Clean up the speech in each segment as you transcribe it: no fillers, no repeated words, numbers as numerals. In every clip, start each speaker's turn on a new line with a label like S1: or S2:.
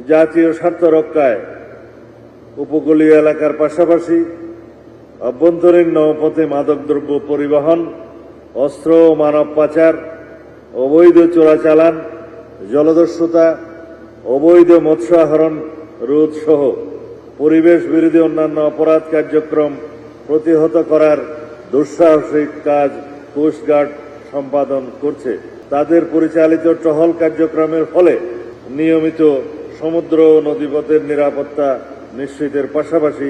S1: জাতীয় স্বার্থ রক্ষায় উপকূলীয় এলাকার পাশাপাশি অভ্যন্তরীণ নৌপথে মাদকদ্রব্য পরিবহন, অস্ত্র ও মানব পাচার, অবৈধ চোরাচালান, জলদস্যুতা, অবৈধ মৎস্য আহরণ রোধ সহ পরিবেশ বিরোধী অন্যান্য অপরাধ কার্যক্রম প্রতিহত করার দুঃসাহসিক কাজ কোস্টগার্ড সম্পাদন করছে। তাদের পরিচালিত টহল কার্যক্রমের ফলে নিয়মিত সমুদ্র ও নদীপথের নিরাপত্তা নিশ্চিতের পাশাপাশি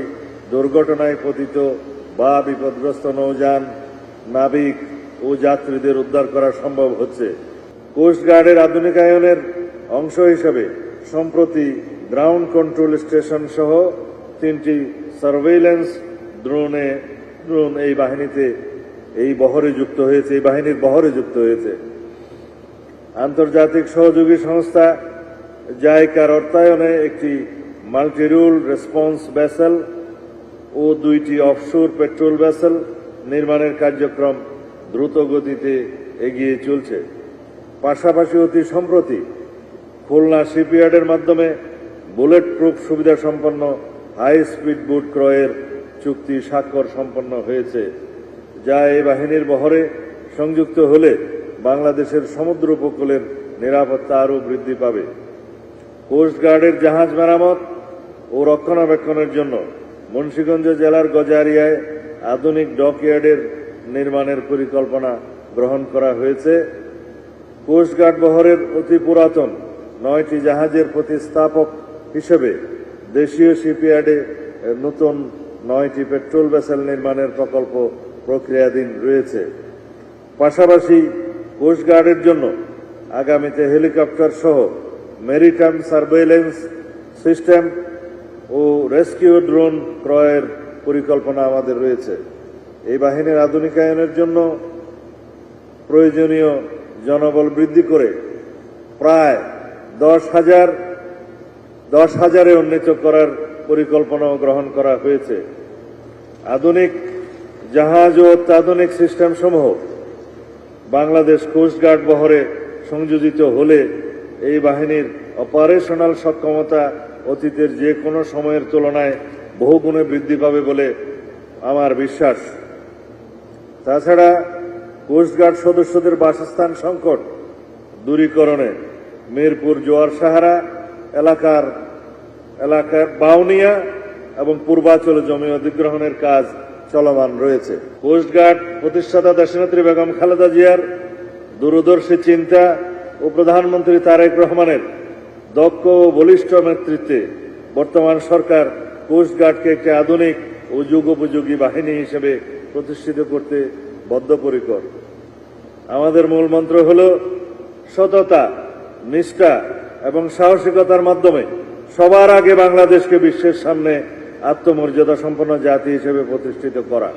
S1: দুর্ঘটনায় পতিত বা বিপদগ্রস্ত নৌযান, নাবিক ও যাত্রীদের উদ্ধার করা সম্ভব হচ্ছে। কোস্টগার্ডের আধুনিকায়নের অংশ হিসেবে সম্প্রতি গ্রাউন্ড কন্ট্রোল স্টেশন সহ 3টি সার্ভেইলেন্স ড্রোন এই বাহিনীর বহরে যুক্ত হয়েছে। আন্তর্জাতিক সহযোগী সংস্থা জাইকার অর্থায়নে একটি মাল্টিরোল রেসপন্স ভেসেল ও 2টি অফশোর পেট্রোল ভেসেল নির্মাণের কার্যক্রম দ্রুত গতিতে এগিয়ে চলছে। পাশাপাশি অতি সম্প্রতি খুলনা শিপইয়ার্ডের মাধ্যমে বুলেট প্রুফ সুবিধা সম্পন্ন হাই স্পিড বোট ক্রয়ের চুক্তি স্বাক্ষর সম্পন্ন হয়েছে, যা এই বাহিনীর বহরে সংযুক্ত হলে বাংলাদেশের সমুদ্র উপকূলের নিরাপত্তা আরও বৃদ্ধি পাবে। কোস্টগার্ডের জাহাজ মেরামত ও রক্ষণাবেক্ষণের জন্য মুন্সিগঞ্জ জেলার গজারিয়ায় আধুনিক ডকইয়ার্ডের নির্মাণের পরিকল্পনা গ্রহণ করা হয়েছে। কোস্টগার্ড বহরের অতি পুরাতন 9টি জাহাজের প্রতিস্থাপক হিসেবে দেশীয় শিপইয়ার্ডে নতুন 9টি পেট্রোল ভেসেল নির্মাণের প্রকল্প প্রক্রিয়াধীন রয়েছে। পাশাপাশি কোস্টগার্ডের জন্য আগামীতে হেলিকপ্টার সহ মেরিটাইম সার্ভেইলেন্স সিস্টেম ও রেস্কিউ ড্রোন ক্রয়ের পরিকল্পনা আমাদের রয়েছে। এই বাহিনীর আধুনিকায়নের জন্য প্রয়োজনীয় জনবল বৃদ্ধি করে প্রায় 10,000-এ উন্নীত করার পরিকল্পনাও গ্রহণ করা হয়েছে। আধুনিক জাহাজ ও অত্যাধুনিক সিস্টেম সমূহ বাংলাদেশ কোস্টগার্ড বহরে সংযোজিত হলে এই বাহিনীর অপারেশনাল সক্ষমতা অতীতের যে কোনো সময়ের তুলনায় বহুগুণে বৃদ্ধি পাবে বলে আমার বিশ্বাস। তাছাড়া কোস্টগার্ড সদস্যদের বাসস্থান সংকট দূরীকরণে মিরপুর জোয়ার সাহারা এলাকার বাউনিয়া এবং পূর্বাঞ্চলে জমি অধিগ্রহণের কাজ চলমান রয়েছে। কোস্টগার্ড প্রতিষ্ঠাতা দেশনেত্রী বেগম খালেদা জিয়ার দূরদর্শী চিন্তা ও প্রধানমন্ত্রী তারেক রহমানের দক্ষ ও বলিষ্ঠ নেতৃত্বে বর্তমান সরকার কোস্টগার্ডকে একটি আধুনিক ও যুগোপযোগী বাহিনী হিসেবে প্রতিষ্ঠিত করতে বদ্ধপরিকর। আমাদের মূল মন্ত্র হল সততা, নিষ্ঠা এবং সাহসিকতার মাধ্যমে সবার আগে বাংলাদেশকে বিশ্বের সামনে আত্মমর্যাদা সম্পন্ন জাতি হিসেবে প্রতিষ্ঠিত করা।